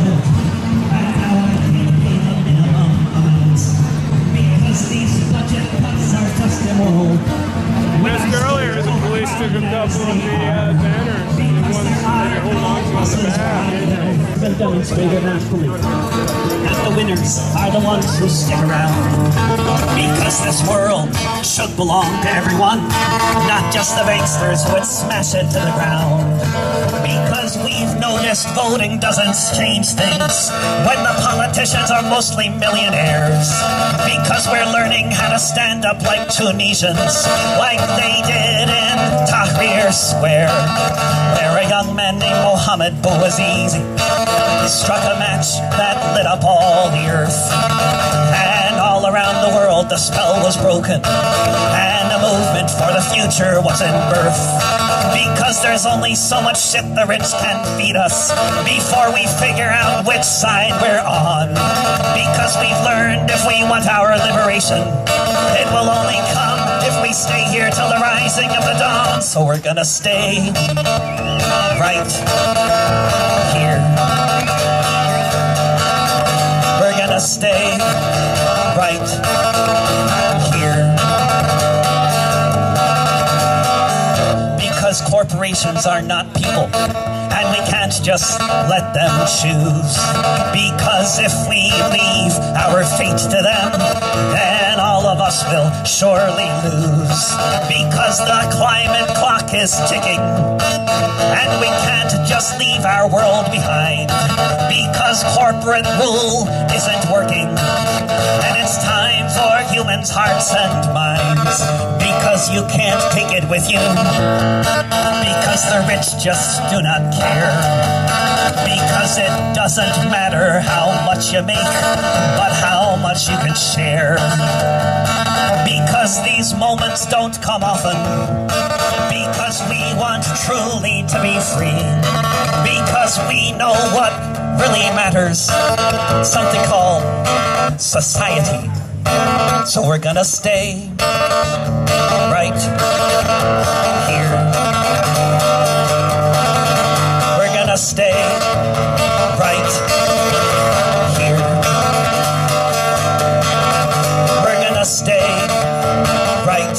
government, and now I can't pay the minimum amount because these budget cuts are just immoral. Missed earlier, the police took a couple of the banners and the ones that they hold on to on the back. Been demonstrated nationally. And the winners are the ones who stick around. Because this world should belong to everyone, not just the banksters who would smash it to the ground. Because we've noticed voting doesn't change things when the politicians are mostly millionaires. Because we're learning how to stand up like Tunisians, like they did in Tahrir Square, where a young man named Mohammed Bouazizi struck a match that lit up all the earth. And all around the world the spell was broken, and a movement for the future was in birth. Because there's only so much shit the rich can feed us before we figure out which side we're on. Because we've learned if we want our liberation, it will only come if we stay here till the rising of the dawn. So we're gonna stay right here. We're gonna stay right here. Because corporations are not people, and we can't just let them choose. Because if we leave our fate to them, then all of us will surely lose. Because the climate clock is ticking, and we can't just leave our world behind. Because corporate rule isn't working, and it's time for humans' hearts and minds. Because you can't take it with you, because the rich just do not care. Because it doesn't matter how much you make, but how much you can share. Because these moments don't come often. Because we want truly to be free. Because we know what really matters. Something called society. So we're gonna stay right here. We're gonna stay right here. We're gonna stay right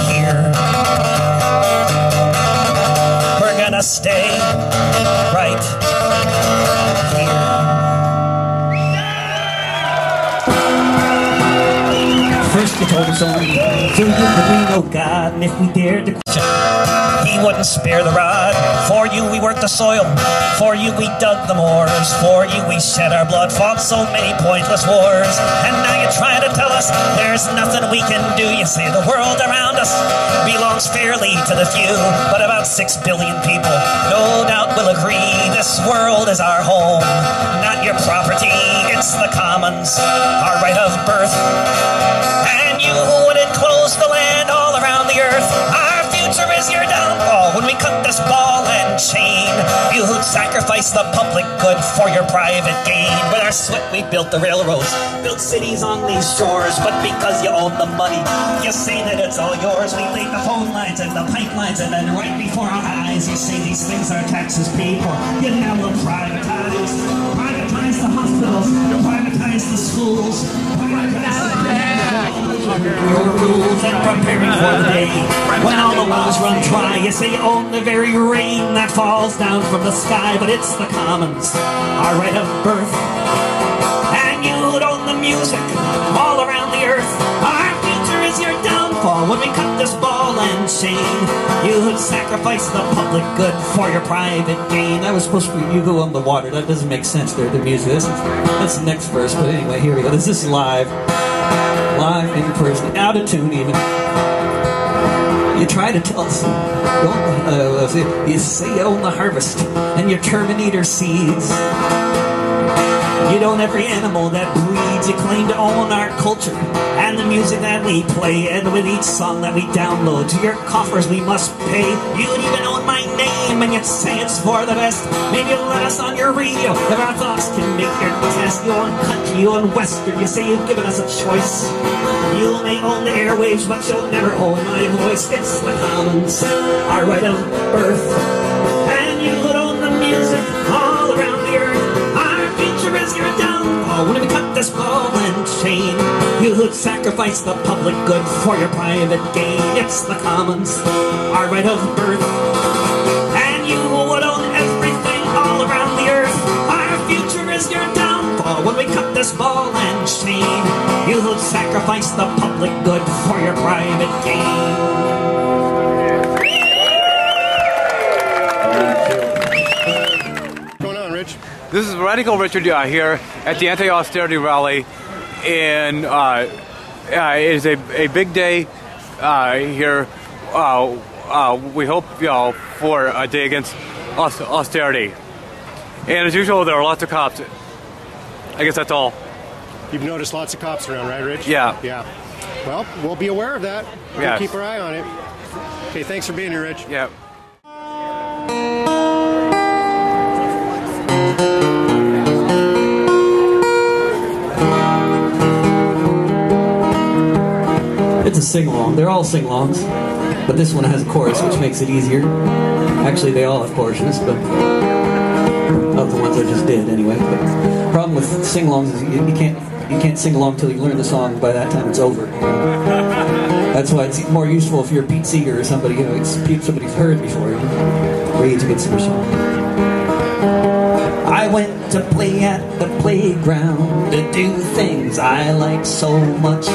here. We're gonna stay right here. First you told us only through you could we know God, and if we dared to question, He wouldn't spare the rod. For you we worked the soil, for you we dug the moors, for you we shed our blood, fought so many pointless wars. And now you're trying to tell us there's nothing we can do. You say the world around us belongs fairly to the few, but about 6 billion people no doubt will agree this world is our home, not your property. It's the commons, our right of birth. And you who would enclose the land all around the earth, our future is your downfall when we cut this ball and chain. You who'd sacrifice the public good for your private gain. With our sweat we built the railroads, built cities on these shores, but because you own the money, you say that it's all yours. We laid the phone lines and the pipelines, and then right before our eyes you say these things are taxes paid for. You now will privatize the hospitals, privatize the schools, privatize your rules, and preparing for the day when all the wells run dry. You say you own the very rain that falls down from the sky, but it's the commons, our right of birth. And you own the music all around the earth. Our future is your downfall when we cut this ball and chain. You would sacrifice the public good for your private gain. That was supposed to be you go on the water. That doesn't make sense there, the music. That's the next verse, but anyway, here we go. This is live in person, out of tune even. You try to tell us, you say you own the harvest, and you terminator seeds. You own every animal that breeds. You claim to own our culture and the music that we play, and with each song that we download to your coffers we must pay. You'd even own my name, and you'd say it's for the best. Maybe you'll let us on your radio if our thoughts can make your test. You own country, you own western, you say you've given us a choice. You may own the airwaves, but you'll never own my voice. It's the commons, our right of birth. And you would own the music all around the earth. is your downfall when we cut this ball and chain. You would sacrifice the public good for your private gain. It's the commons, our right of birth, and you would own everything all around the earth. Our future is your downfall when we cut this ball and chain. You would sacrifice the public good for your private gain. This is Radical Richard here at the Anti-Austerity rally, and it is a big day here. We hope for a day against austerity, and as usual, there are lots of cops. I guess that's all. You've noticed lots of cops around, right, Rich? Yeah. Yeah. Well, we'll be aware of that. We'll keep our eye on it. Okay, thanks for being here, Rich. Yeah. It's a sing-along. They're all sing-alongs, but this one has a chorus, which makes it easier. Actually, they all have choruses, but of the ones I just did, anyway. But the problem with sing-alongs is you can't sing along till you learn the song. By that time, it's over. That's why it's more useful if you're Pete Seeger or somebody. It's somebody's heard before. Rage Against the Machine. I went to play at the playground to do things I like so much.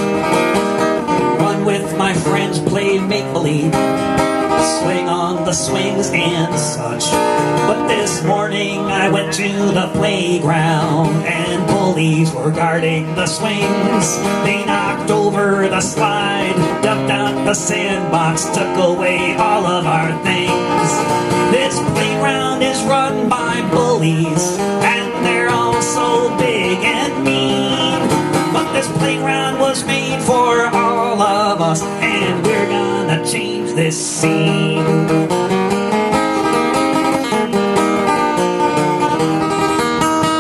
Run with my friends, play make-believe, swing on the swings and such. But this morning I went to the playground and bullies were guarding the swings. They knocked over the slide, dumped out the sandbox, took away all of our things. This playground is run by bullies, and they're all so big and mean. But this playground was made for all of us, and we're gonna change this scene.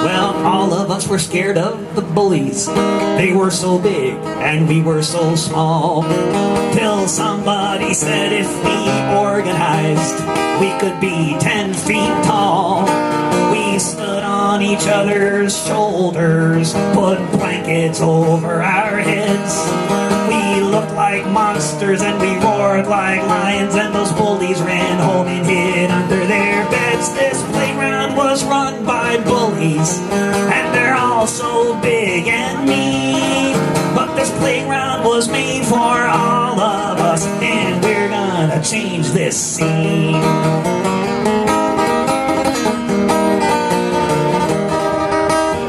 Well, all of us were scared of the bullies. They were so big and we were so small. Till somebody said if we organized, we could be 10 feet tall. We stood on each other's shoulders, put blankets over our heads. We looked like monsters and we roared like lions, and those bullies ran home and hid under their beds. This playground was run by bullies, and they're all so big and mean. But this playground was made for all of us, and we're gonna change this scene.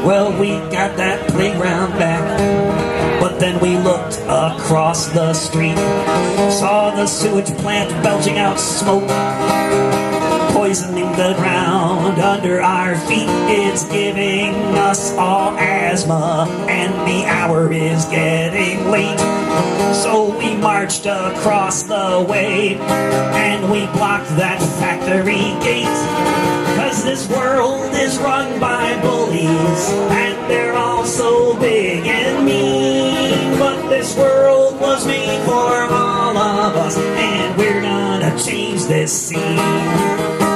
Well, we got that playground back, but then we looked across the street, saw the sewage plant belching out smoke, poisoning the ground under our feet. It's giving us all asthma, and the hour is getting late. So we marched across the way, and we blocked that factory gate. 'Cause this world is run by bullies, and they're all so big and mean. But this world was made for all of us, and we're gonna change this scene.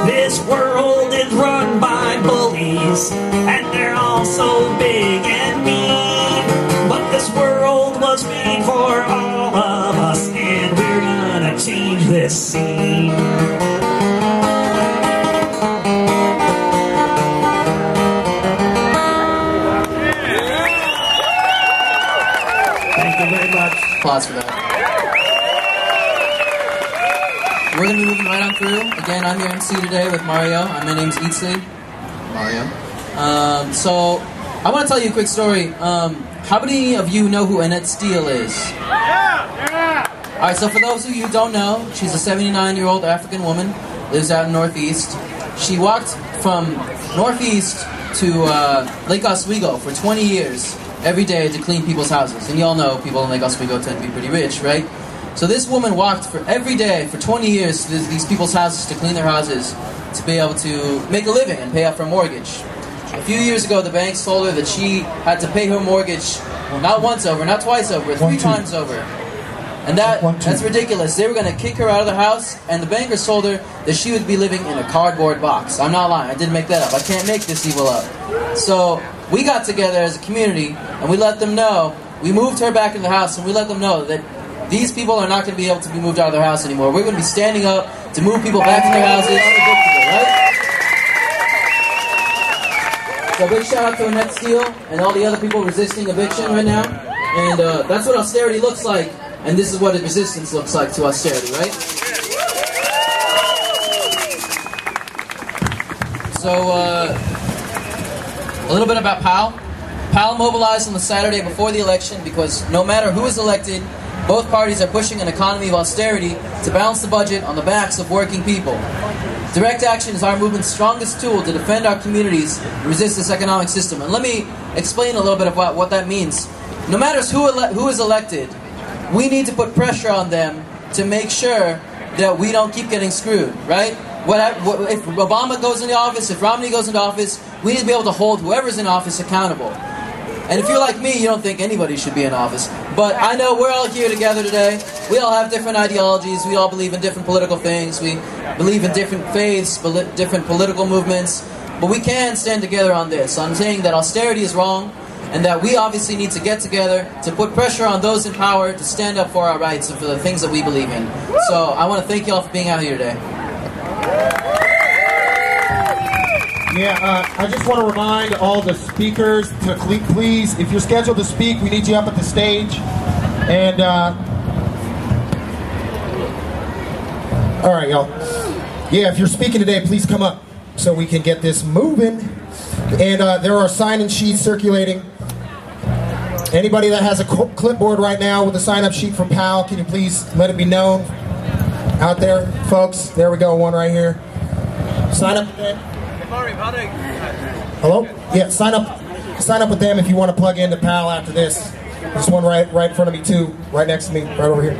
This world is run by bullies, and they're all so big and mean. But this world was made for all of us, and we're gonna change this scene. Thank you very much. Applause for that. We're going to be moving right on through. Again, I'm your MC today with Mario. My name's Eatsley. Mario. So, I want to tell you a quick story. How many of you know who Annette Steele is? Yeah! Alright, so for those of you who don't know, she's a 79-year-old African woman, lives out in Northeast. She walked from Northeast to Lake Oswego for 20 years. Every day to clean people's houses. And you all know people in Lake Oswego tend to be pretty rich, right? So this woman walked for every day for 20 years to these people's houses to clean their houses to be able to make a living and pay off her mortgage. A few years ago, the banks told her that she had to pay her mortgage not once over, not twice over, 3 times over. And that's ridiculous. They were going to kick her out of the house, and the bankers told her that she would be living in a cardboard box. I'm not lying. I didn't make that up. I can't make this evil up. So we got together as a community and we let them know, we moved her back in the house and we let them know that these people are not going to be able to be moved out of their house anymore. We're going to be standing up to move people back in their houses. Right? So big shout out to Annette Steele and all the other people resisting eviction right now. And that's what austerity looks like. And this is what resistance looks like to austerity, right? So, a little bit about PAL. PAL mobilized on the Saturday before the election because no matter who is elected, both parties are pushing an economy of austerity to balance the budget on the backs of working people. Direct action is our movement's strongest tool to defend our communities and resist this economic system. And let me explain a little bit about what that means. No matter who is elected, we need to put pressure on them to make sure that we don't keep getting screwed, right? If Obama goes into office, if Romney goes into office, we need to be able to hold whoever's in office accountable. And if you're like me, you don't think anybody should be in office. But I know we're all here together today. We all have different ideologies. We all believe in different political things. We believe in different faiths, different political movements. But we can stand together on this. I'm saying that austerity is wrong, and that we obviously need to get together to put pressure on those in power to stand up for our rights and for the things that we believe in. So I want to thank you all for being out here today. Yeah, I just want to remind all the speakers to please, if you're scheduled to speak, we need you up at the stage. And, all right, y'all. Yeah, if you're speaking today, please come up so we can get this moving. And there are sign-in sheets circulating. Anybody that has a clipboard right now with a sign-up sheet from PAL, can you please let it be known out there, folks? There we go, one right here. Sign up. Hello? Yeah, sign up with them if you want to plug into PAL after this. There's one right in front of me too, right next to me, right over here.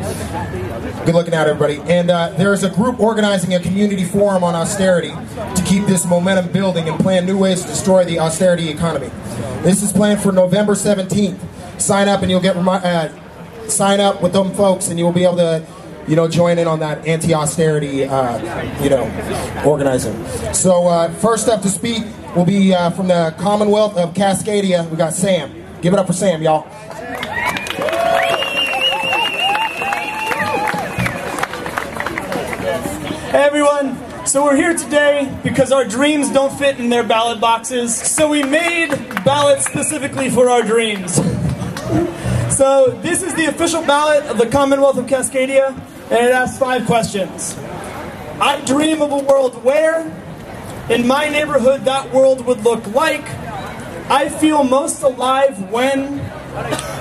Good looking out, everybody. And there is a group organizing a community forum on austerity to keep this momentum building and plan new ways to destroy the austerity economy. This is planned for November 17th. Sign up and you'll get sign up with them folks, and you'll be able to, join in on that anti-austerity, organizing. So first up to speak will be from the Commonwealth of Cascadia. We got Sam. Give it up for Sam, y'all. Hey everyone, so we're here today because our dreams don't fit in their ballot boxes, so we made ballots specifically for our dreams. So this is the official ballot of the Commonwealth of Cascadia, and it asks 5 questions. I dream of a world where, in my neighborhood, that world would look like. I feel most alive when,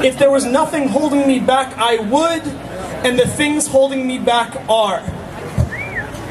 if there was nothing holding me back, I would, and the things holding me back are.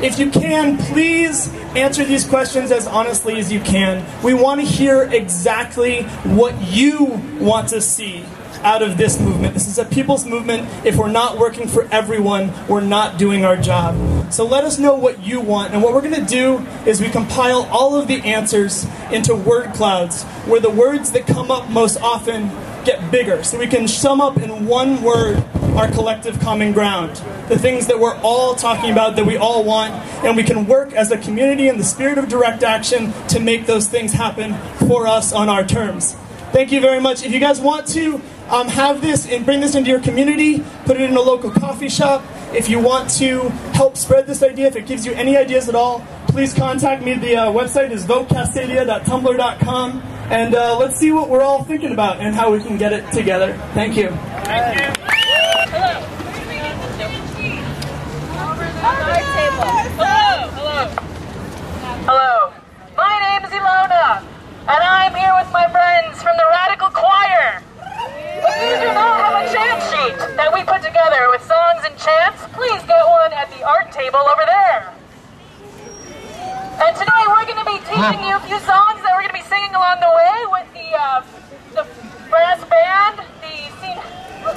If you can, please answer these questions as honestly as you can. We want to hear exactly what you want to see out of this movement. This is a people's movement. If we're not working for everyone, we're not doing our job. So let us know what you want. And what we're going to do is we compile all of the answers into word clouds, where the words that come up most often get bigger. So we can sum up in one word our collective common ground, the things that we're all talking about, that we all want, and we can work as a community in the spirit of direct action to make those things happen for us on our terms. Thank you very much. If you guys want to have this and bring this into your community, put it in a local coffee shop. If you want to help spread this idea, if it gives you any ideas at all, please contact me. The website is votecascadia.tumblr.com, and let's see what we're all thinking about and how we can get it together. Thank you. Thank you. Hello. My name is Ilona, and I'm here with my friends from the Radical Choir. If you do not have a chant sheet that we put together with songs and chants, please get one at the art table over there. And today we're going to be teaching you a few songs that we're going to be singing along the way with the brass band,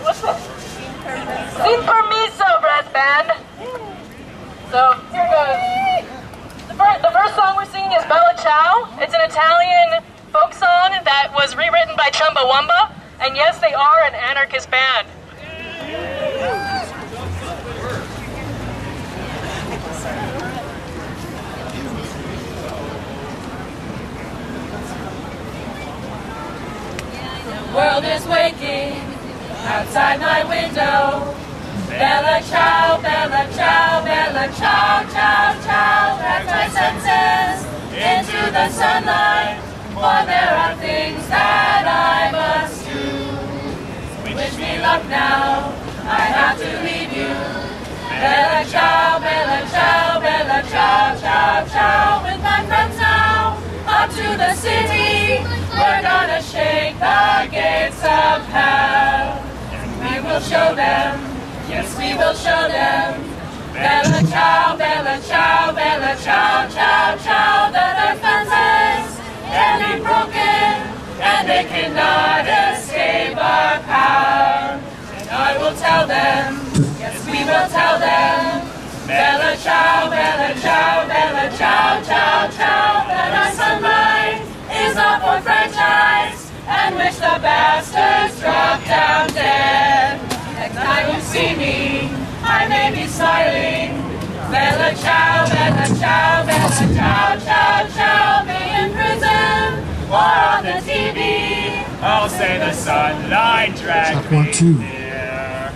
what's this? Sin Permiso brass band. So here goes. The first song we're singing is Bella Ciao. It's an Italian folk song that was rewritten by Chumbawamba. And yes, they are an anarchist band. world is waking outside my window. Bella ciao, bella ciao, bella ciao, ciao, ciao. Turn my senses into the sunlight, for there are things that I must do. Wish me luck now, I have to leave you. Bella ciao, bella ciao, bella ciao, ciao, ciao. With my friends now, up to the city, we're gonna shake the gates of hell. We will show them, yes we will show them. Bella ciao, bella ciao, bella ciao, ciao, ciao. That our fences can be broken, and they cannot escape our power. And I will tell them, yes we will tell them. Bella ciao, bella ciao, bella ciao, ciao, ciao. That our sunlight is up for franchise, and wish the bastards drop down dead. Next time you see me, I may be smiling. Bella ciao, bella ciao, bella ciao, ciao, ciao. Me in prison or on the TV, I'll say the sunlight dragged me there.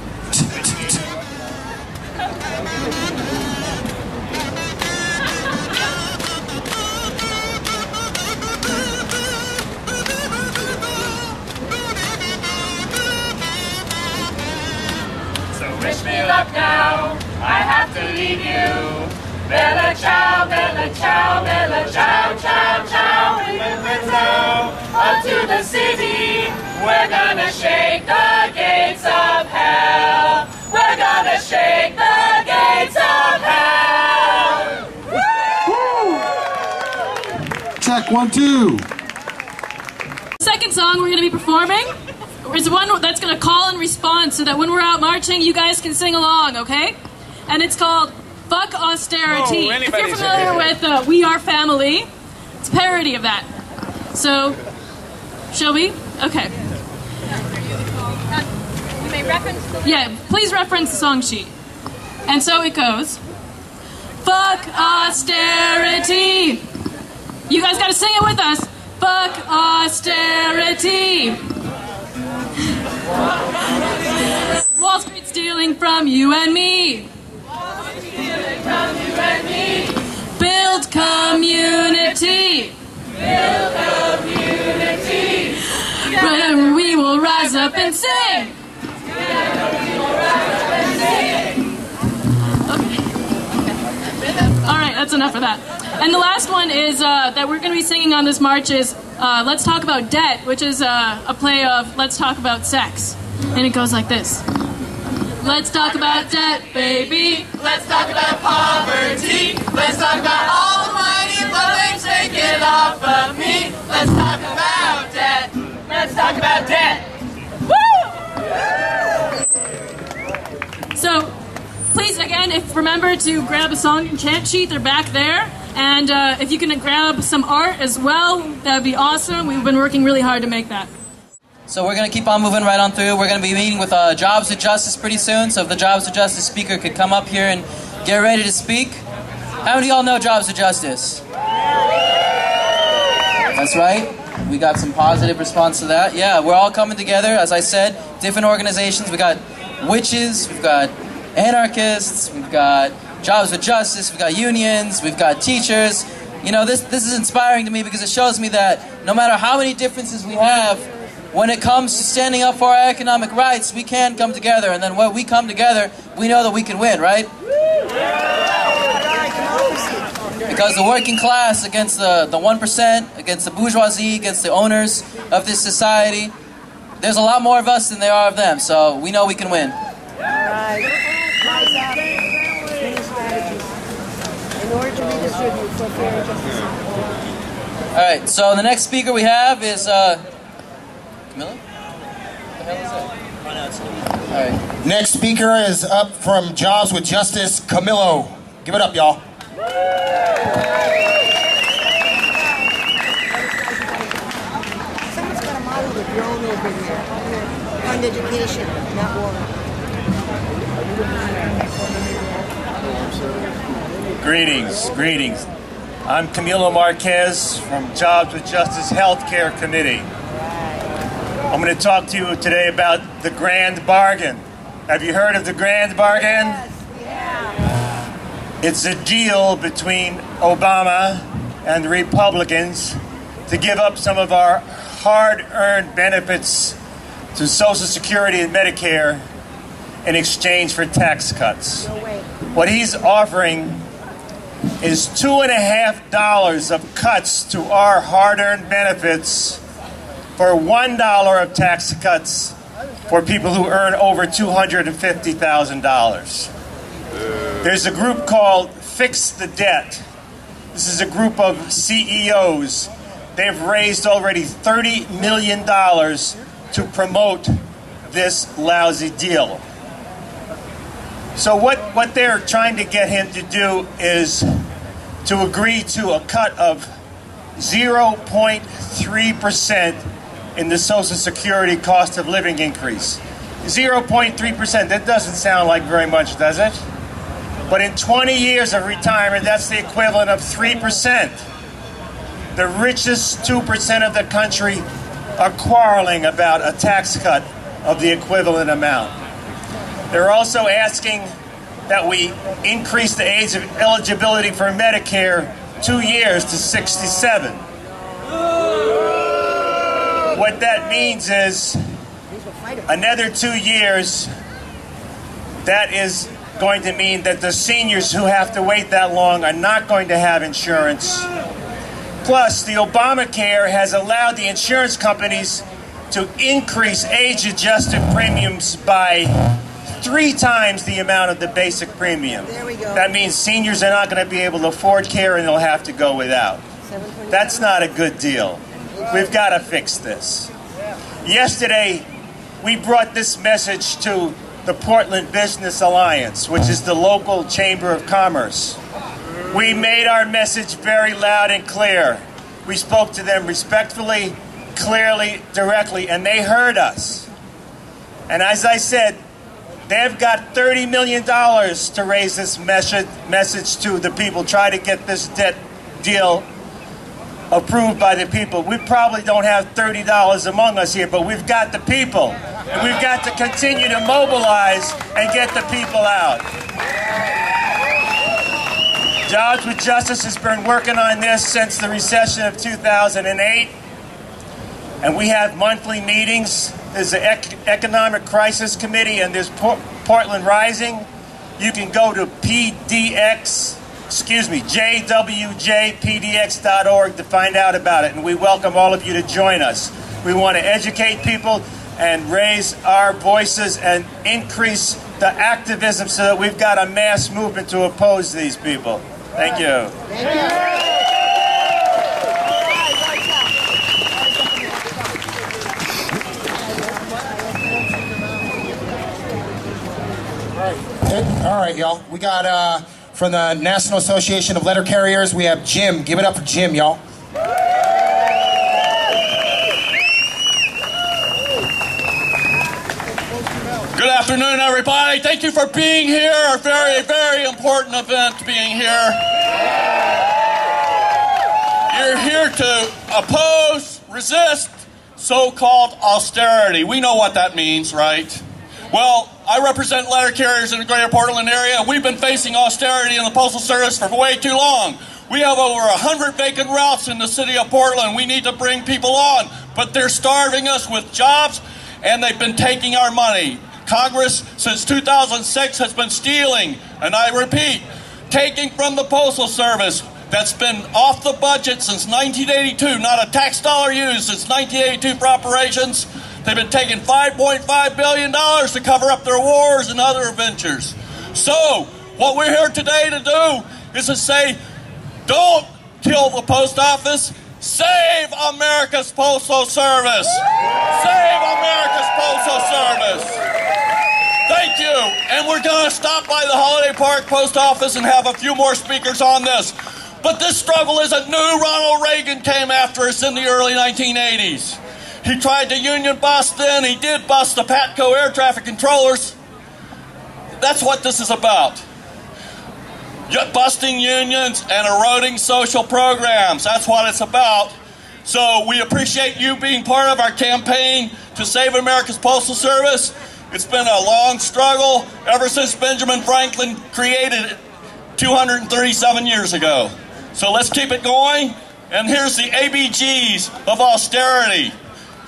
Wish me luck now, I have to leave you. Bella ciao, bella ciao, bella ciao, ciao, ciao. We're now up to the city, we're gonna shake the gates of hell. We're gonna shake the gates of hell. Woo! Check, 1, 2. Second song we're going to be performing is one that's going to call and respond so that when we're out marching, you guys can sing along, okay? And it's called Fuck Austerity. Oh, if you're familiar with We Are Family, it's a parody of that. So, shall we? Okay. You may reference the... Yeah, please reference the song sheet. And so it goes. Fuck austerity. You guys got to sing it with us. Fuck austerity. Wall Street stealing from you and me. Build community. Build community. Together we will rise up and sing. Alright, that's enough of that. And the last one is that we're going to be singing on this march is Let's Talk About Debt, which is a play of Let's Talk About Sex. And it goes like this. Let's talk about debt, baby. Let's talk about poverty. Let's talk about all the money that they've taken off of me. Let's talk about debt. Let's talk about debt. Woo! So, please, again, remember to grab a song and chant sheet. They're back there. And if you can grab some art as well, that would be awesome. We've been working really hard to make that. So we're going to keep on moving right on through. We're going to be meeting with Jobs with Justice pretty soon. So if the Jobs with Justice speaker could come up here and get ready to speak. How many of y'all know Jobs with Justice? That's right. We got some positive response to that. Yeah, we're all coming together. As I said, different organizations. We got witches, we've got anarchists, we've got Jobs with Justice, we've got unions, we've got teachers. You know, this is inspiring to me because it shows me that no matter how many differences we have, when it comes to standing up for our economic rights, we can come together. And then when we come together, we know that we can win, right? Because the working class against the 1%, against the bourgeoisie, against the owners of this society, there's a lot more of us than there are of them. So we know we can win. Alright, so the next speaker we have is Camilla? What the hell is that? Alright. Next speaker is up from Jobs with Justice, Camilo. Give it up, y'all. Someone's got a model of drone over here. Fund education, not war. Greetings. I'm Camilo Marquez from Jobs with Justice Healthcare Committee. I'm going to talk to you today about the grand bargain. Have you heard of the grand bargain? Yes. Yeah. It's a deal between Obama and the Republicans to give up some of our hard-earned benefits to Social Security and Medicare in exchange for tax cuts. No way. What he's offering is $2.50 of cuts to our hard-earned benefits for $1 of tax cuts for people who earn over $250,000. There's a group called Fix the Debt. This is a group of CEOs. They've raised already $30 million to promote this lousy deal. So what they're trying to get him to do is to agree to a cut of 0.3% in the Social Security cost of living increase. 0.3%, that doesn't sound like very much, does it? But in 20 years of retirement, that's the equivalent of 3%. The richest 2% of the country are quarreling about a tax cut of the equivalent amount. They're also asking that we increase the age of eligibility for Medicare 2 years to 67. What that means is another 2 years, that is going to mean that the seniors who have to wait that long are not going to have insurance. Plus, the Obamacare has allowed the insurance companies to increase age-adjusted premiums by 3 times the amount of the basic premium. There we go. That means seniors are not going to be able to afford care and they'll have to go without. That's not a good deal. We've got to fix this. Yesterday, we brought this message to the Portland Business Alliance, which is the local chamber of commerce. We made our message very loud and clear. We spoke to them respectfully, clearly, directly, and they heard us. And as I said, they've got $30 million to raise this message to the people, try to get this debt deal approved by the people. We probably don't have $30 among us here, but we've got the people. And we've got to continue to mobilize and get the people out. Jobs with Justice has been working on this since the recession of 2008. And we have monthly meetings. There's the Economic Crisis Committee and there's Portland Rising. You can go to jwjpdx.org to find out about it. And we welcome all of you to join us. We want to educate people and raise our voices and increase the activism so that we've got a mass movement to oppose these people. Thank you. Thank you. All right, y'all. We got from the National Association of Letter Carriers, we have Jim. Give it up for Jim, y'all. Good afternoon, everybody. Thank you for being here. A very, very important event being here. You're here to oppose, resist so-called austerity. We know what that means, right? Well, I represent letter carriers in the greater Portland area. We've been facing austerity in the Postal Service for way too long. We have over 100 vacant routes in the city of Portland. We need to bring people on, but they're starving us with jobs, and they've been taking our money. Congress, since 2006, has been stealing, and I repeat, taking from the Postal Service that's been off the budget since 1982, not a tax dollar used since 1982 for operations. They've been taking $5.5 billion to cover up their wars and other ventures. So, what we're here today to do is to say, don't kill the post office, save America's Postal Service. Save America's Postal Service. Thank you. And we're going to stop by the Holladay Park post office and have a few more speakers on this. But this struggle isn't new. Ronald Reagan came after us in the early 1980s. He tried to union bust then. He did bust the PATCO air traffic controllers. That's what this is about. Busting unions and eroding social programs. That's what it's about. So we appreciate you being part of our campaign to save America's Postal Service. It's been a long struggle ever since Benjamin Franklin created it 237 years ago. So let's keep it going. And here's the ABGs of austerity.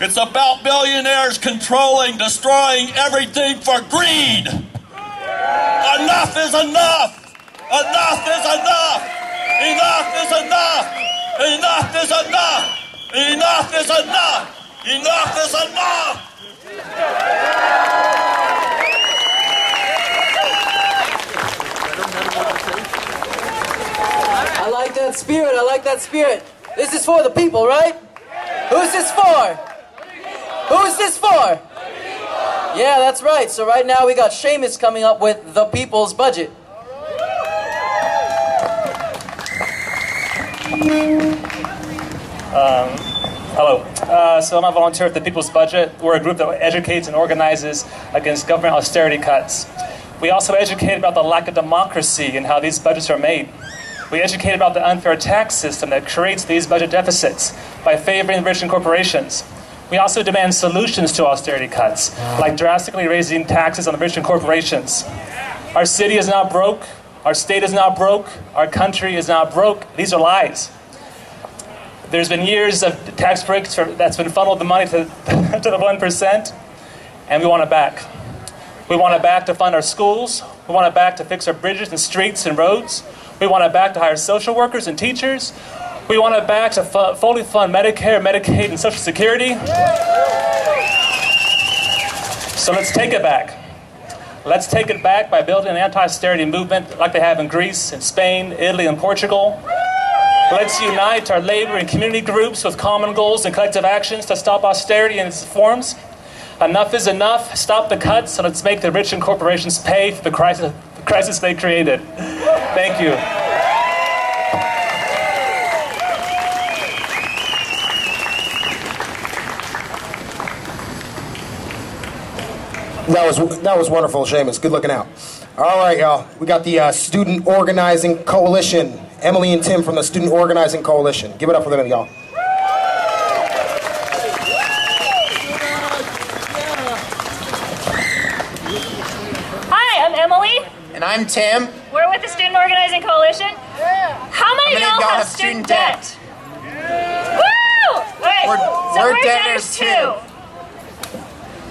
It's about billionaires controlling, destroying everything for greed. Enough is enough. Enough is enough. Enough is enough. Enough is enough. Enough is enough. Enough is enough. I like that spirit. I like that spirit. This is for the people, right? Who's this for? Who's this for? Yeah, that's right. So right now we got Seamus coming up with the people's budget. Hello. So I'm a volunteer at the People's Budget. We're a group that educates and organizes against government austerity cuts. We also educate about the lack of democracy and how these budgets are made. We educate about the unfair tax system that creates these budget deficits by favoring rich and corporations. We also demand solutions to austerity cuts, like drastically raising taxes on the rich and corporations. Our city is not broke. Our state is not broke. Our country is not broke. These are lies. There's been years of tax breaks that's been funneled the money to the 1%, and we want it back. We want it back to fund our schools. We want it back to fix our bridges and streets and roads. We want it back to hire social workers and teachers. We want it back to fully fund Medicare, Medicaid, and Social Security. So let's take it back. Let's take it back by building an anti-austerity movement like they have in Greece and Spain, Italy, and Portugal. Let's unite our labor and community groups with common goals and collective actions to stop austerity in its forms. Enough is enough. Stop the cuts, and let's make the rich and corporations pay for the crisis they created. Thank you. That was wonderful, Seamus. Good looking out. All right, y'all. We got the Student Organizing Coalition. Emily and Tim from the Student Organizing Coalition. Give it up for them, y'all. Hi, I'm Emily. And I'm Tim. We're with the Student Organizing Coalition. How many of y'all have student debt? Woo! Okay, we're debtors too.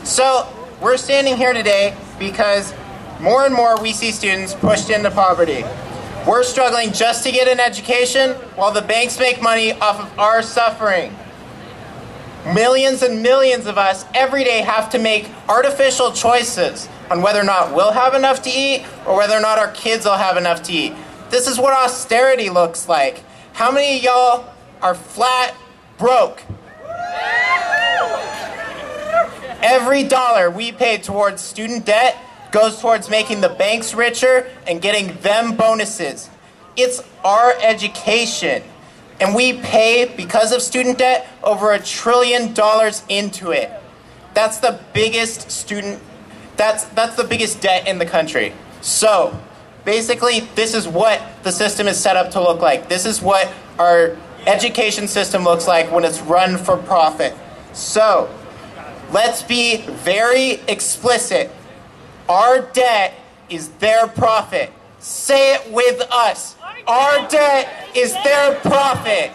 So, we're standing here today because more and more we see students pushed into poverty. We're struggling just to get an education while the banks make money off of our suffering. Millions and millions of us every day have to make artificial choices on whether or not we'll have enough to eat or whether or not our kids will have enough to eat. This is what austerity looks like. How many of y'all are flat broke? Every dollar we pay towards student debt goes towards making the banks richer and getting them bonuses. It's our education. And we pay, because of student debt, over $1 trillion into it. That's the biggest that's the biggest debt in the country. So, basically, this is what the system is set up to look like. This is what our education system looks like when it's run for profit. So, let's be very explicit. Our debt is their profit. Say it with us. Our debt is their profit.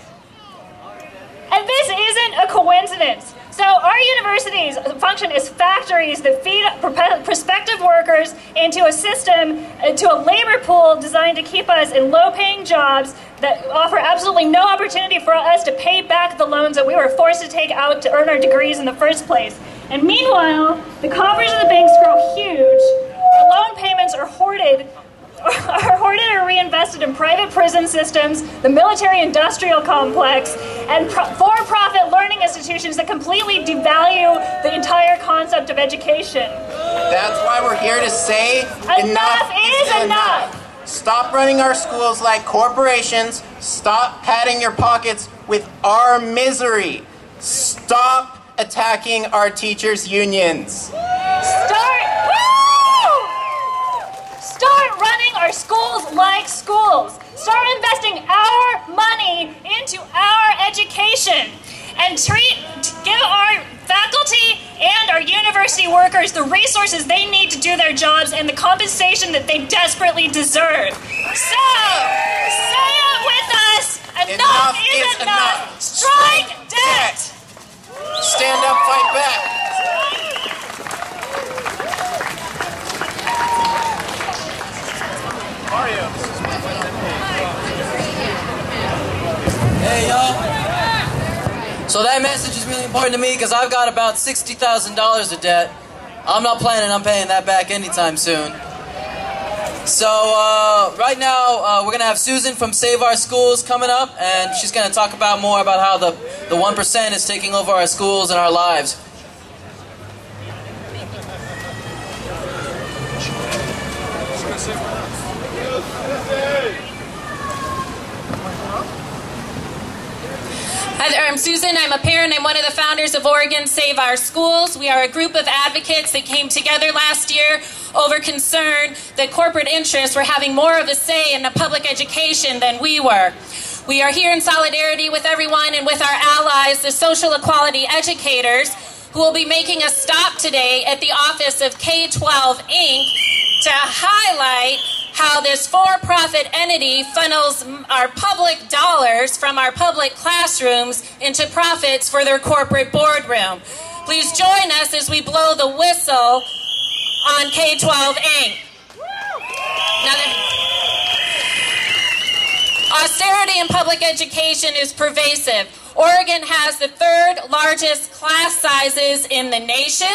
And this isn't a coincidence. So our universities function as factories that feed prospective workers into a system, into a labor pool designed to keep us in low-paying jobs that offer absolutely no opportunity for us to pay back the loans that we were forced to take out to earn our degrees in the first place. And meanwhile, the coffers of the banks grow huge, our loan payments are hoarded or reinvested in private prison systems, the military-industrial complex, and for-profit learning institutions that completely devalue the entire concept of education. That's why we're here to say enough is enough. Stop running our schools like corporations. Stop padding your pockets with our misery. Stop attacking our teachers' unions. Start running our schools like schools. Start investing our money into our education. And give our faculty and university workers the resources they need to do their jobs and the compensation that they desperately deserve. So, say it with us. Enough is enough. Strike debt. Stand up, fight back. Mario. Hey, y'all. So that message is really important to me because I've got about $60,000 of debt. I'm not planning on paying that back anytime soon. So right now we're going to have Susan from Save Our Schools coming up, and she's going to talk about more about how the 1% is taking over our schools and our lives. Hi there, I'm Susan. I'm a parent. I'm one of the founders of Oregon Save Our Schools. We are a group of advocates that came together last year over concern that corporate interests were having more of a say in the public education than we were. We are here in solidarity with everyone and with our allies, the social equality educators, who will be making a stop today at the office of K-12 Inc. to highlight how this for-profit entity funnels our public dollars from our public classrooms into profits for their corporate boardroom. Please join us as we blow the whistle on K-12 Inc. Austerity in public education is pervasive. Oregon has the third largest class sizes in the nation.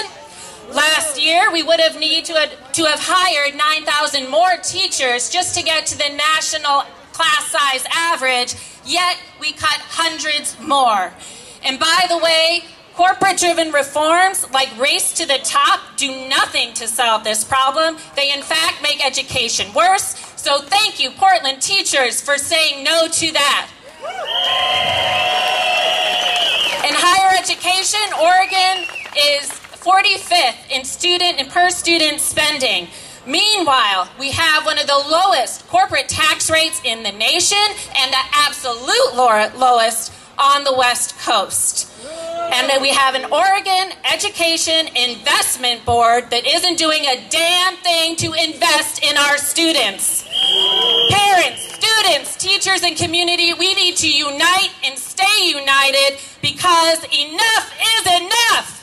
Last year, we would have needed to have hired 9,000 more teachers just to get to the national class size average, yet we cut hundreds more. And by the way, corporate-driven reforms like Race to the Top do nothing to solve this problem. They in fact make education worse. So thank you, Portland teachers, for saying no to that. In higher education, Oregon is 45th in student and per student spending. Meanwhile, we have one of the lowest corporate tax rates in the nation and the absolute lowest on the West Coast. And then we have an Oregon Education Investment Board that isn't doing a damn thing to invest in our students. Parents, students, teachers, and community, we need to unite and stay united because enough is enough.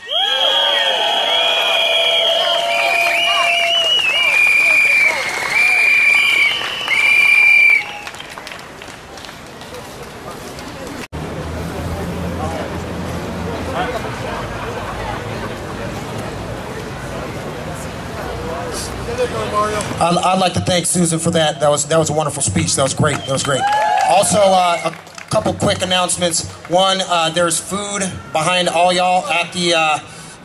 I'd like to thank Susan for that. That was a wonderful speech. That was great. That was great. Also, a couple quick announcements. One, there's food behind all y'all at the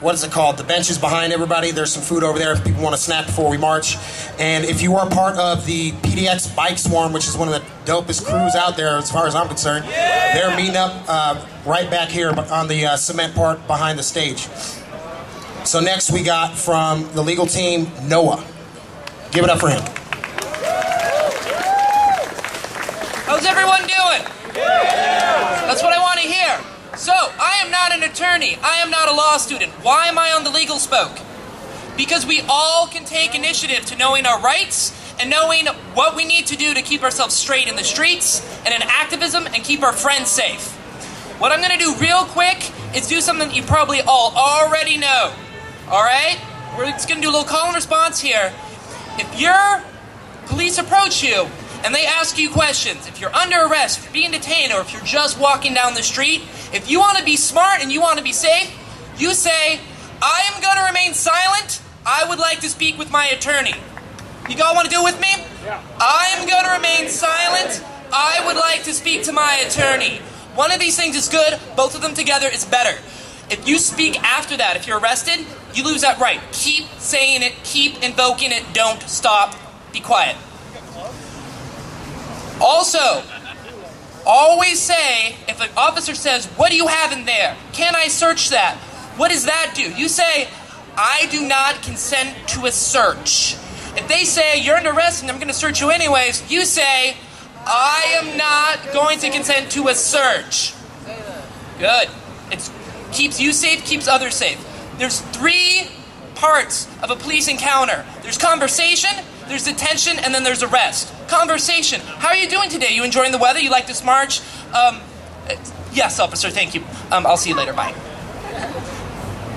what is it called? The benches behind everybody. There's some food over there if people want to snack before we march. And if you are part of the PDX Bike Swarm, which is one of the dopest crews out there as far as I'm concerned, they're meeting up right back here on the cement part behind the stage. So next we got from the legal team, Noah. Give it up for him. How's everyone doing? That's what I want to hear. So, I am not an attorney. I am not a law student. Why am I on the legal spoke? Because we all can take initiative to knowing our rights and knowing what we need to do to keep ourselves straight in the streets and in activism and keep our friends safe. What I'm going to do real quick is do something that you probably all already know. Alright? We're just going to do a little call and response here. If your police approach you and they ask you questions, if you're under arrest, if you're being detained, or if you're just walking down the street, if you want to be smart and you want to be safe, you say, I am going to remain silent. I would like to speak with my attorney. You all want to do it with me? Yeah. I am going to remain silent. I would like to speak to my attorney. One of these things is good. Both of them together is better. If you speak after that, if you're arrested, you lose that right. Keep saying it. Keep invoking it. Don't stop. Be quiet. Also, always say, if an officer says, what do you have in there? Can I search that? What does that do? You say, I do not consent to a search. If they say, you're under arrest and I'm going to search you anyways, you say, I am not going to consent to a search. Good. It keeps you safe, keeps others safe. There's 3 parts of a police encounter. There's conversation, there's detention, and then there's arrest. Conversation. How are you doing today? You enjoying the weather? You like this march? Yes, officer, thank you. I'll see you later, bye.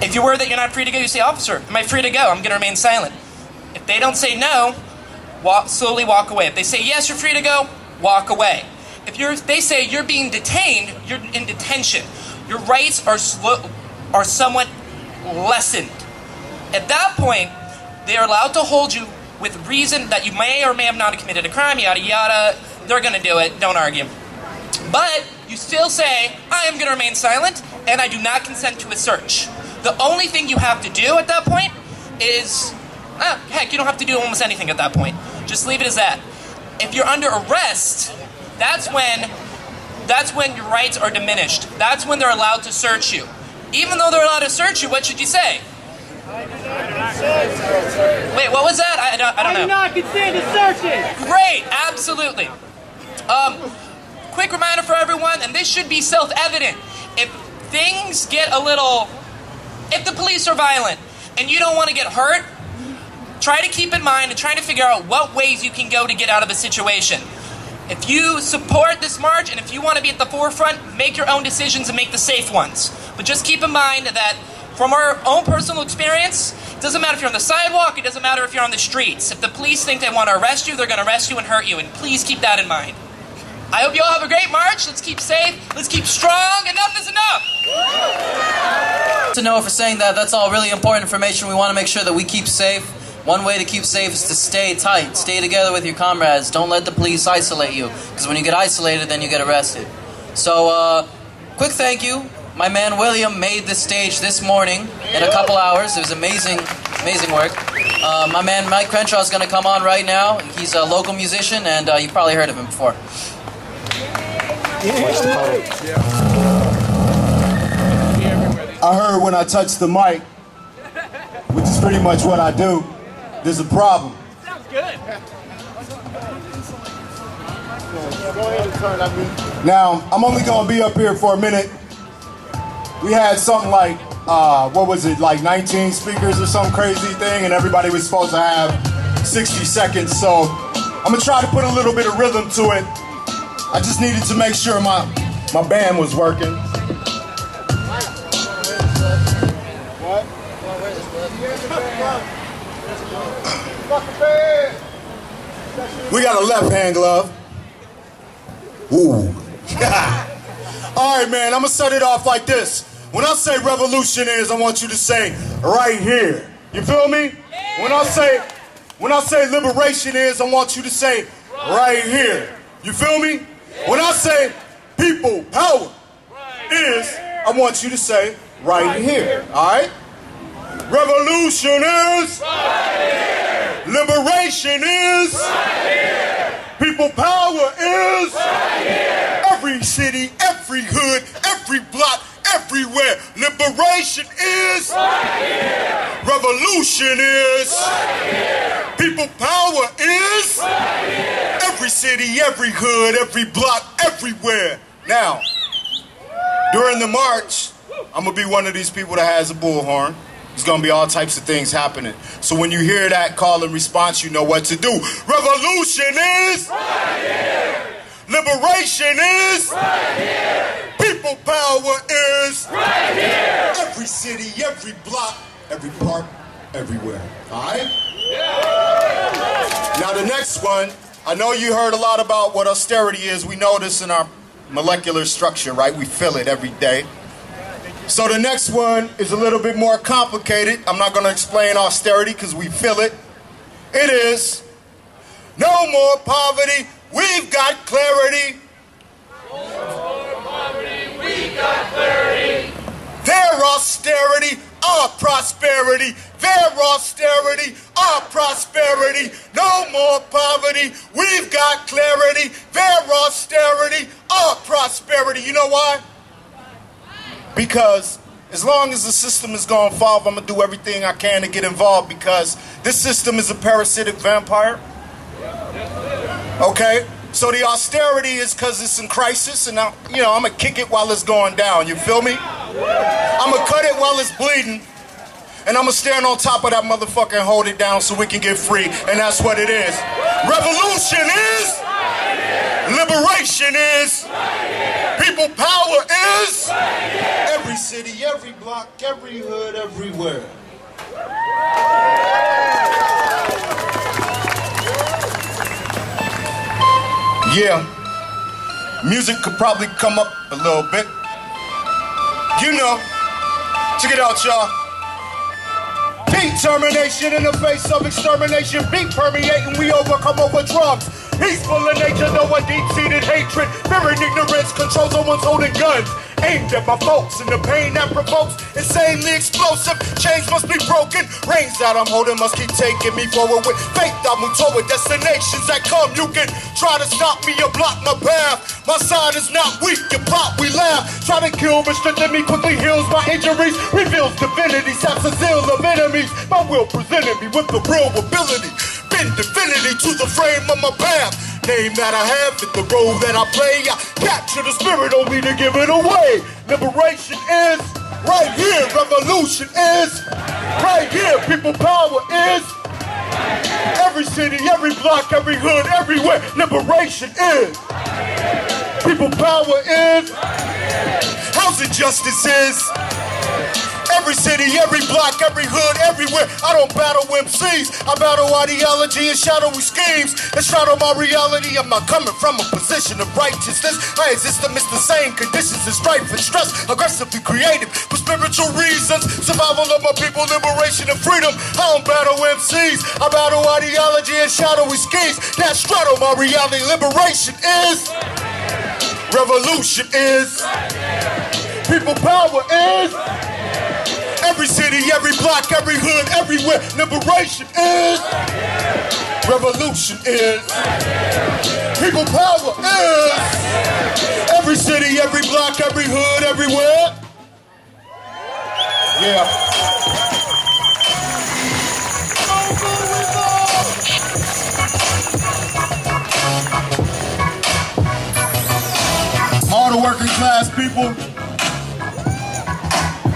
If you're worried that you're not free to go, you say, officer, am I free to go? I'm going to remain silent. If they don't say no, slowly walk away. If they say yes, you're free to go, walk away. If they say you're being detained, you're in detention. Your rights are somewhat lessened. At that point, they are allowed to hold you with reason that you may or may have not committed a crime, yada yada. They're going to do it. Don't argue. But you still say, I am going to remain silent, and I do not consent to a search. The only thing you have to do at that point is, heck, you don't have to do almost anything at that point. Just leave it as that. If you're under arrest, that's when your rights are diminished. That's when they're allowed to search you. Even though they're allowed to search you, what should you say? Wait, what was that? I don't know. I do not consent to searches. Great, absolutely. Quick reminder for everyone, and this should be self-evident. If things get if the police are violent and you don't want to get hurt, try to keep in mind and try to figure out what ways you can go to get out of a situation. If you support this march and if you want to be at the forefront, make your own decisions and make the safe ones. But just keep in mind that from our own personal experience, it doesn't matter if you're on the sidewalk, it doesn't matter if you're on the streets. If the police think they want to arrest you, they're going to arrest you and hurt you. And please keep that in mind. I hope you all have a great march. Let's keep safe. Let's keep strong. Enough is enough. To know for saying that, that's all really important information. We want to make sure that we keep safe. One way to keep safe is to stay tight. Stay together with your comrades. Don't let the police isolate you. Because when you get isolated, then you get arrested. So, quick thank you. My man William made this stage this morning in a couple hours. It was amazing, amazing work. My man Mike Crenshaw is going to come on right now. He's a local musician, and you've probably heard of him before. I heard when I touched the mic, which is pretty much what I do, there's a problem. Sounds good. Now, I'm only going to be up here for a minute. We had something like, what was it, like 19 speakers or some crazy thing, and everybody was supposed to have 60 seconds, so I'm going to try to put a little bit of rhythm to it. I just needed to make sure my band was working. We got a left hand glove. Ooh. All right, man, I'm gonna set it off like this. When I say revolution is, I want you to say right here. You feel me? When I say liberation is, I want you to say right here. You feel me? When I say people power is, I want you to say right here. All right? Revolution is right here. Liberation is right here. People power is right here. Every city, every hood, every block, everywhere. Liberation is right here. Revolution is right here. People power is right here. Every city, every hood, every block, everywhere. Now, during the march, I'm going to be one of these people that has a bullhorn. There's going to be all types of things happening. So when you hear that call and response, you know what to do. Revolution is right here. Liberation is right here. People power is right here. Every city, every block, every park, everywhere. All right? Yeah. Now the next one, I know you heard a lot about what austerity is. We know this in our molecular structure, right? We feel it every day. So the next one is a little bit more complicated. I'm not going to explain austerity because we feel it. It is no more poverty, we've got clarity. No more poverty, we've got clarity. Their austerity, our prosperity. Their austerity, our prosperity. No more poverty, we've got clarity. Their austerity, our prosperity. You know why? Because as long as the system is going to evolve, I'm going to do everything I can to get involved because this system is a parasitic vampire. Okay? So the austerity is because it's in crisis, and I'm going to kick it while it's going down. You feel me? I'm going to cut it while it's bleeding. And I'ma stand on top of that motherfucker and hold it down so we can get free. And that's what it is. Revolution is. Liberation is. People power is. Every city, every block, every hood, everywhere. Yeah. Music could probably come up a little bit. You know. Check it out, y'all. Determination in the face of extermination. Beat permeating, we overcome over drugs. Peaceful in nature, though a deep-seated hatred. Fear and ignorance controls someone's holding guns. Aimed at my folks, and the pain that provokes insanely explosive. Chains must be broken. Reins that I'm holding must keep taking me forward with faith. I move toward destinations that come. You can try to stop me or block my path. My side is not weak, you pop, we laugh. Try to kill, but strengthen me quickly heals my injuries. Reveals divinity, saps the zeal of enemies. My will presented me with the real ability. Bend divinity to the frame of my path. Name that I have, fit the role that I play. I capture the spirit, only to give it away. Liberation is right here. Revolution is right here. People power is every city, every block, every hood, everywhere. Liberation is. People power is. Housing justice is. Every city, every block, every hood, everywhere. I don't battle MCs. I battle ideology and shadowy schemes that shadow my reality. I'm not coming from a position of righteousness. I exist amidst the same conditions as strife and stress. Aggressively creative for spiritual reasons. Survival of my people, liberation and freedom. I don't battle MCs. I battle ideology and shadowy schemes that straddle my reality. Liberation is. Revolution is. People power is. Every city, every block, every hood, everywhere. Liberation is. Revolution is. People power is. Every city, every block, every hood, everywhere. Yeah. All the working class people,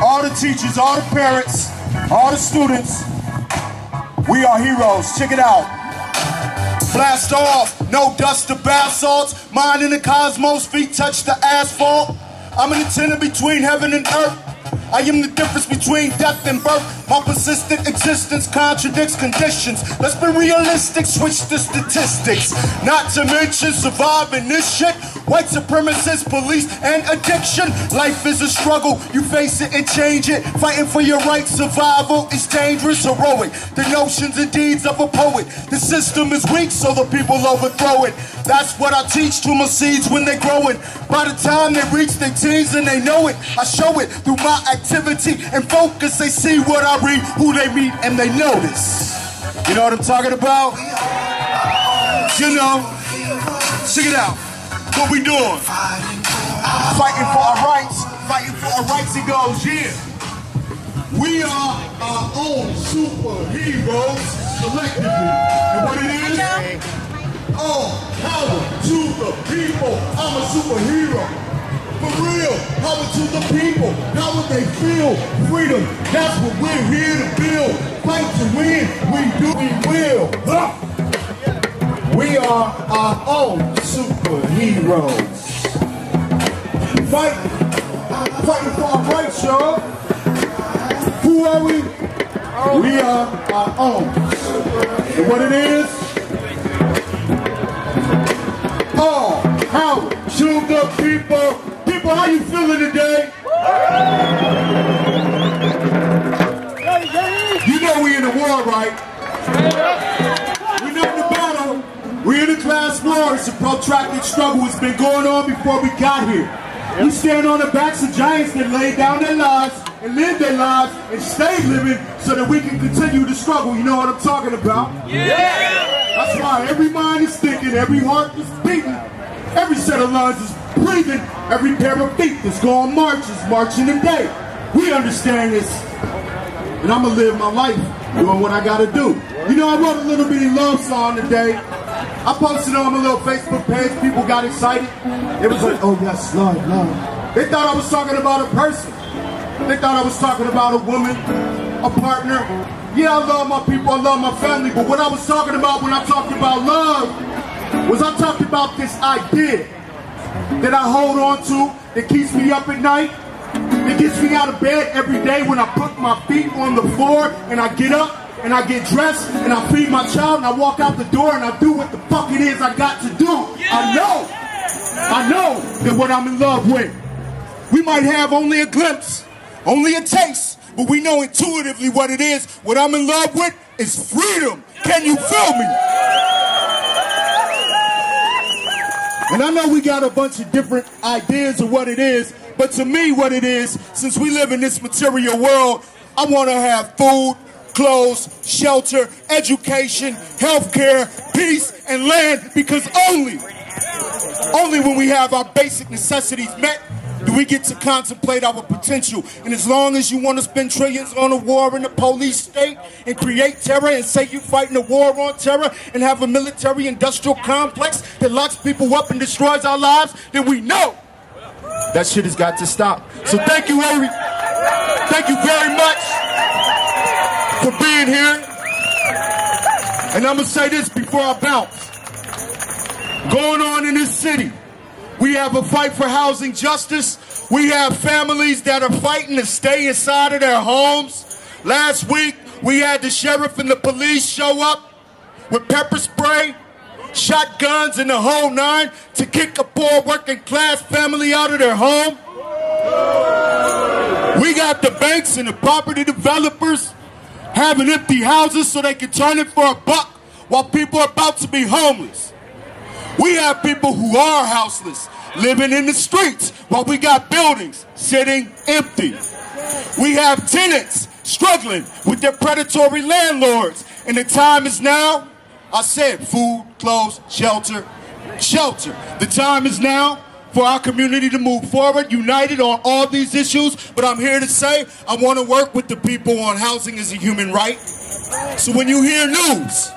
all the teachers, all the parents, all the students, we are heroes. Check it out. Blast off, no dust or bath salts. Mind in the cosmos, feet touch the asphalt. I'm an antenna between heaven and earth. I am the difference between death and birth. My persistent existence contradicts conditions. Let's be realistic, switch the statistics. Not to mention surviving this shit. White supremacists, police, and addiction. Life is a struggle, you face it and change it. Fighting for your right, survival is dangerous, heroic. The notions and deeds of a poet. The system is weak, so the people overthrow it. That's what I teach to my seeds when they're growing. By the time they reach their teens and they know it, I show it through my activity and focus. They see what I read, who they meet, and they notice. You know what I'm talking about? You know. Check it out. What we doing? Fighting for our rights. Fighting for our rights. It goes, yeah. We are our own superheroes collectively. And what it is? All power to the people. I'm a superhero. For real, power to the people. How would they feel? Freedom, that's what we're here to build. Fight to win, we do, we will. We are our own superheroes. Fighting for our rights, y'all. Who are we? We are our own. And what it is? All power to the people. People, how you feeling today? You know we in the war, right? We know the battle. We in a class war. It's a protracted struggle. It's been going on before we got here. We stand on the backs of giants that laid down their lives and lived their lives and stayed living so that we can continue to struggle. You know what I'm talking about? Yeah! That's why every mind is thinking, every heart is beating, every set of lungs is breathing, every pair of feet that's going march is marching today. We understand this. And I'm going to live my life doing what I got to do. You know, I wrote a little bitty love song today. I posted it on my little Facebook page. People got excited. It was like, oh yes, love, love. They thought I was talking about a person. They thought I was talking about a woman. a partner. Yeah, I love my people, I love my family, but what I was talking about when I talked about love was I talked about this idea that I hold on to that keeps me up at night, that gets me out of bed every day when I put my feet on the floor and I get up and I get dressed and I feed my child and I walk out the door and I do what the fuck it is I got to do. I know that what I'm in love with. We might have only a glimpse, only a taste, but we know intuitively what it is. What I'm in love with is freedom. Can you feel me? And I know we got a bunch of different ideas of what it is, but to me what it is, since we live in this material world, I want to have food, clothes, shelter, education, healthcare, peace, and land, because only when we have our basic necessities met do we get to contemplate our potential. And as long as you want to spend trillions on a war in the police state and create terror and say you're fighting a war on terror and have a military industrial complex that locks people up and destroys our lives, then we know that shit has got to stop. So thank you very much for being here. And I'm going to say this before I bounce. Going on in this city, we have a fight for housing justice. We have families that are fighting to stay inside of their homes. Last week, we had the sheriff and the police show up with pepper spray, shotguns, and the whole nine to kick a poor working class family out of their home. We got the banks and the property developers having empty houses so they can turn it for a buck while people are about to be homeless. We have people who are houseless living in the streets while we got buildings sitting empty. We have tenants struggling with their predatory landlords. And the time is now. I said food, clothes, shelter, shelter. The time is now for our community to move forward, united on all these issues. But I'm here to say I want to work with the people on housing as a human right. So when you hear news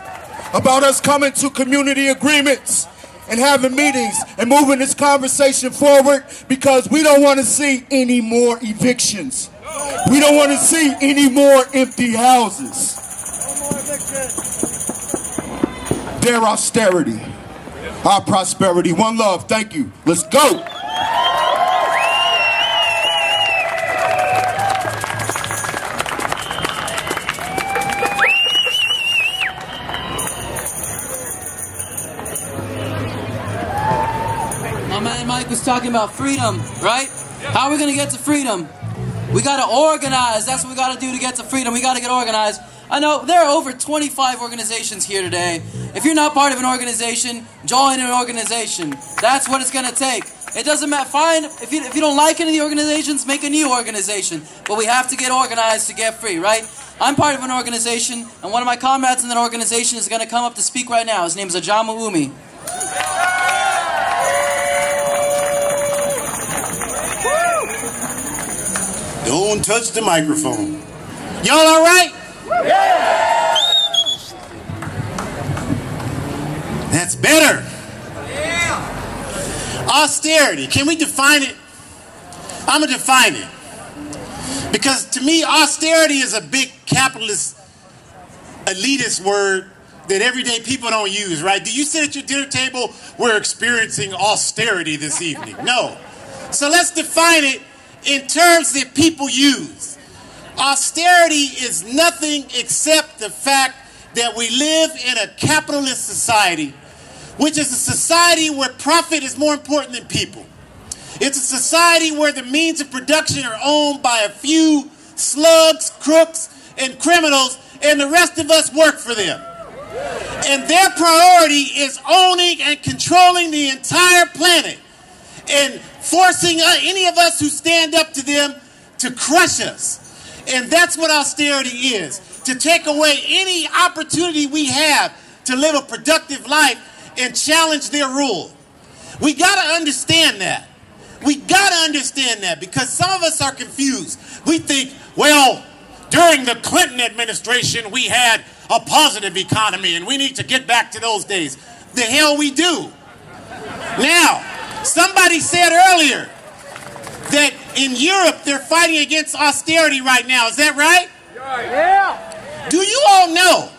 about us coming to community agreements and having meetings and moving this conversation forward, because we don't want to see any more evictions. We don't want to see any more empty houses. Their austerity, our prosperity. One love. Thank you. Let's go. My man Mike was talking about freedom, right? How are we going to get to freedom? We got to organize. That's what we got to do to get to freedom. We got to get organized. I know there are over 25 organizations here today. If you're not part of an organization, join an organization. That's what it's going to take. It doesn't matter. Fine, if you don't like any of the organizations, make a new organization. But we have to get organized to get free, right? I'm part of an organization, and one of my comrades in that organization is going to come up to speak right now. His name is Ajama Umi. Don't touch the microphone. Y'all all right? Yeah. That's better. Yeah. Austerity. Can we define it? I'm going to define it. Because to me, austerity is a big capitalist, elitist word that everyday people don't use, right? Do you sit at your dinner table? We're experiencing austerity this evening. No. So let's define it in terms that people use. Austerity is nothing except the fact that we live in a capitalist society, which is a society where profit is more important than people. It's a society where the means of production are owned by a few slugs, crooks, and criminals, and the rest of us work for them. And their priority is owning and controlling the entire planet and forcing any of us who stand up to them to crush us. And that's what austerity is, to take away any opportunity we have to live a productive life and challenge their rule. We got to understand that. We got to understand that, because some of us are confused. We think, well, during the Clinton administration, we had a positive economy and we need to get back to those days. The hell we do. Now, somebody said earlier that in Europe they're fighting against austerity right now. Is that right? Do you all know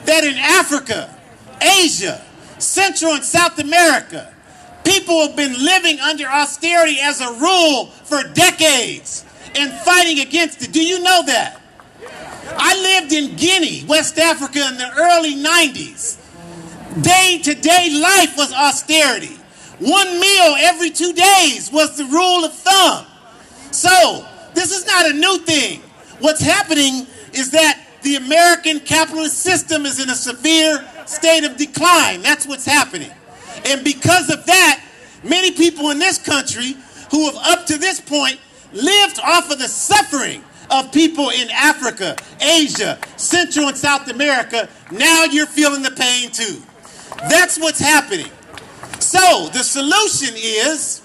that in Africa, Asia, Central and South America, people have been living under austerity as a rule for decades and fighting against it? Do you know that? I lived in Guinea, West Africa in the early 90s. Day-to-day life was austerity. 1 meal every 2 days was the rule of thumb. So, this is not a new thing. What's happening is that the American capitalist system is in a severe state of decline. That's what's happening. And because of that, many people in this country who have up to this point lived off of the suffering of people in Africa, Asia, Central and South America, now you're feeling the pain too. That's what's happening. So the solution is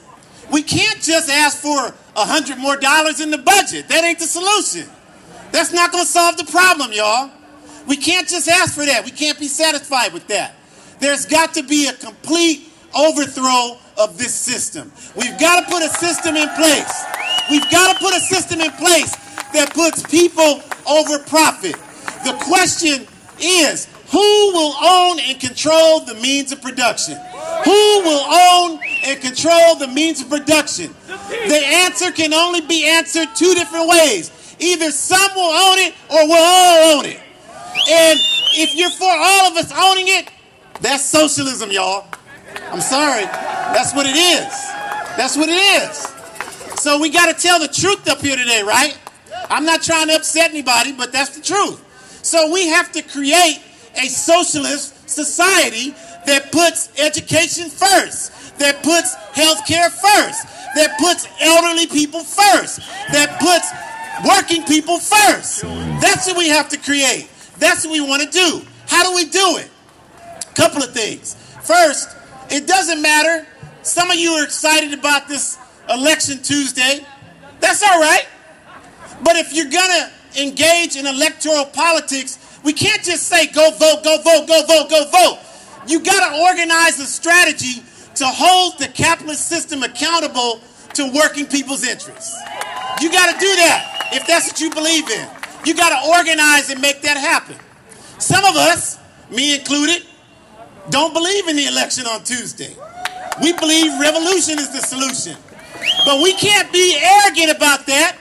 we can't just ask for $100 more in the budget. That ain't the solution. That's not going to solve the problem, y'all. We can't just ask for that. We can't be satisfied with that. There's got to be a complete overthrow of this system. We've got to put a system in place. We've got to put a system in place that puts people over profit. The question is, who will own and control the means of production? Who will own and control the means of production? The answer can only be answered 2 different ways. Either some will own it or we'll all own it. And if you're for all of us owning it, that's socialism, y'all. I'm sorry. That's what it is. That's what it is. So we got to tell the truth up here today, right? I'm not trying to upset anybody, but that's the truth. So we have to create a socialist society that puts education first, that puts healthcare first, that puts elderly people first, that puts working people first. That's what we have to create. That's what we want to do. How do we do it? A couple of things. First, it doesn't matter. Some of you are excited about this election Tuesday. That's all right. But if you're going to engage in electoral politics, we can't just say, go vote, go vote, go vote, go vote. You got to organize a strategy to hold the capitalist system accountable to working people's interests. You got to do that if that's what you believe in. You got to organize and make that happen. Some of us, me included, don't believe in the election on Tuesday. We believe revolution is the solution. But we can't be arrogant about that.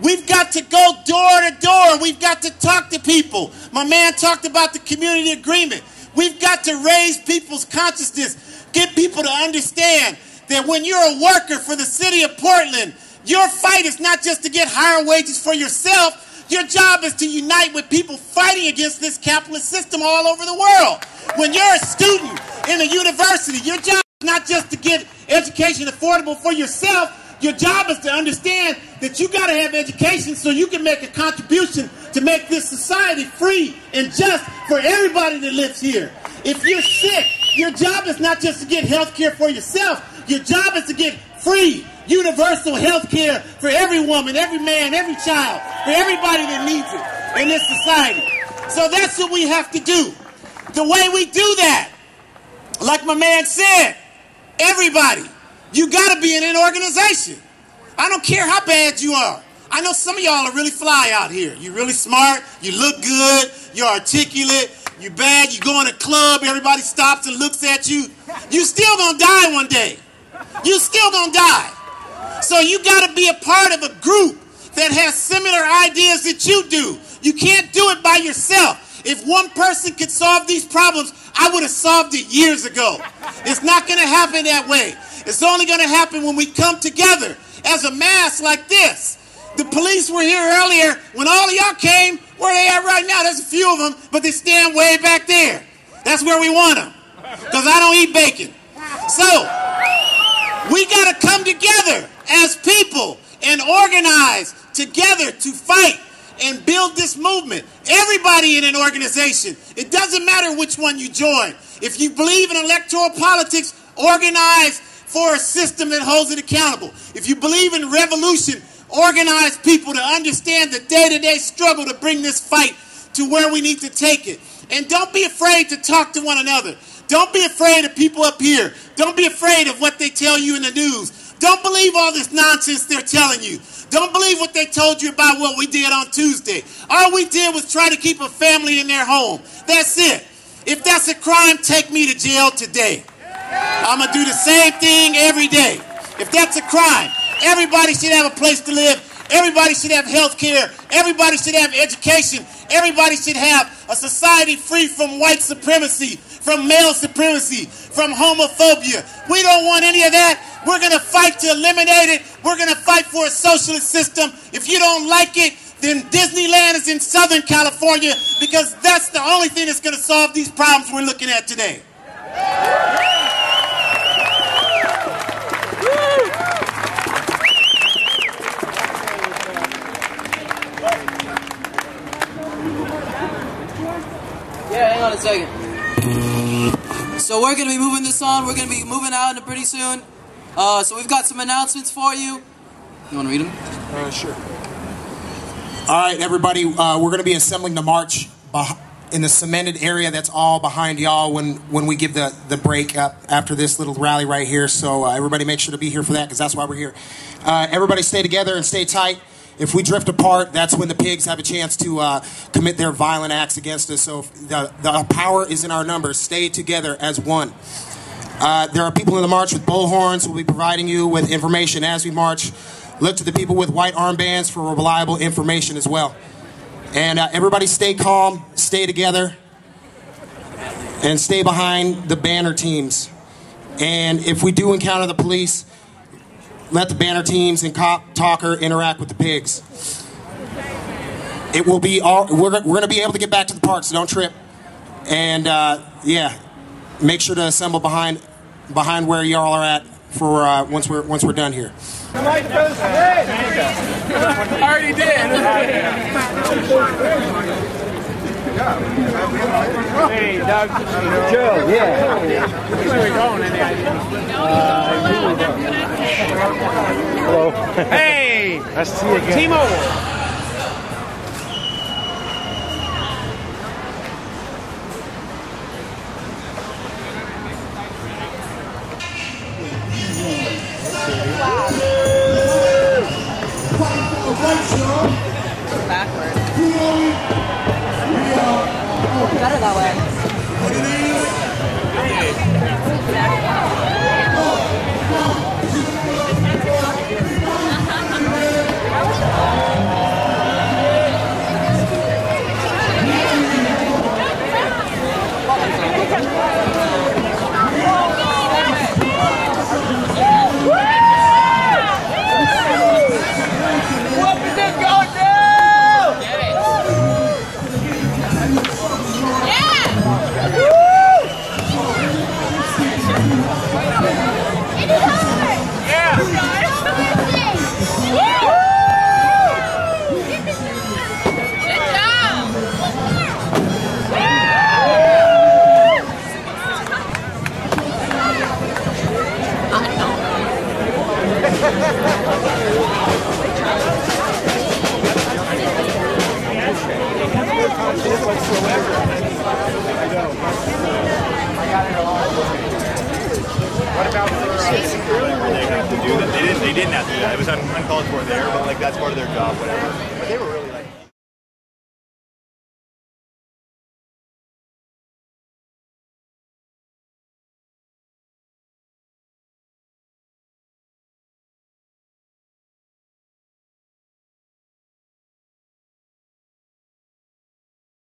We've got to go door to door. We've got to talk to people. My man talked about the community agreement. We've got to raise people's consciousness, get people to understand that when you're a worker for the city of Portland, your fight is not just to get higher wages for yourself. Your job is to unite with people fighting against this capitalist system all over the world. When you're a student in a university, your job is not just to get education affordable for yourself. Your job is to understand that you got to have education so you can make a contribution to make this society free and just for everybody that lives here. If you're sick, your job is not just to get health care for yourself. Your job is to get free, universal health care for every woman, every man, every child, for everybody that needs it in this society. So that's what we have to do. The way we do that, like my man said, everybody. You got to be in an organization. I don't care how bad you are. I know some of y'all are really fly out here. You're really smart. You look good. You're articulate. You're bad. You go in a club. Everybody stops and looks at you. You still going to die one day. You still going to die. So you got to be a part of a group that has similar ideas that you do. You can't do it by yourself. If one person could solve these problems, I would have solved it years ago. It's not going to happen that way. It's only going to happen when we come together as a mass like this. The police were here earlier. When all of y'all came, where they at right now? There's a few of them, but they stand way back there. That's where we want them, because I don't eat bacon. So we got to come together as people and organize together to fight and build this movement. Everybody in an organization. It doesn't matter which one you join. If you believe in electoral politics, organize for a system that holds it accountable. If you believe in revolution, organize people to understand the day-to-day struggle to bring this fight to where we need to take it. And don't be afraid to talk to one another. Don't be afraid of people up here. Don't be afraid of what they tell you in the news. Don't believe all this nonsense they're telling you. Don't believe what they told you about what we did on Tuesday. All we did was try to keep a family in their home. That's it. If that's a crime, take me to jail today. I'm going to do the same thing every day. If that's a crime, everybody should have a place to live. Everybody should have health care. Everybody should have education. Everybody should have a society free from white supremacy, from male supremacy, from homophobia. We don't want any of that. We're going to fight to eliminate it. We're going to fight for a socialist system. If you don't like it, then Disneyland is in Southern California, because that's the only thing that's going to solve these problems we're looking at today. Yeah, hang on a second. So we're going to be moving this on. We're going to be moving out pretty soon. So we've got some announcements for you. You want to read them? Sure. All right, everybody, we're going to be assembling the march in the cemented area that's all behind y'all when we give the break up after this little rally right here. So everybody make sure to be here for that, because that's why we're here. Everybody stay together and stay tight. If we drift apart, that's when the pigs have a chance to commit their violent acts against us. So the power is in our numbers. Stay together as one. There are people in the march with bullhorns who will be providing you with information as we march. Look to the people with white armbands for reliable information as well. And everybody stay calm, stay together, and stay behind the banner teams. And if we do encounter the police, let the banner teams and cop talker interact with the pigs. It will be all, we're going to be able to get back to the park, so don't trip. And yeah, make sure to assemble behind where y'all are at for once we're done here. I already did. Hey, Doug. Joe, yeah. Where are we going? Hello. Hey! Nice to see you again. T-Mobile. Backward. Better that way. What about they didn't have to do that. It was uncalled for there, but like that's part of their job, whatever. But they were really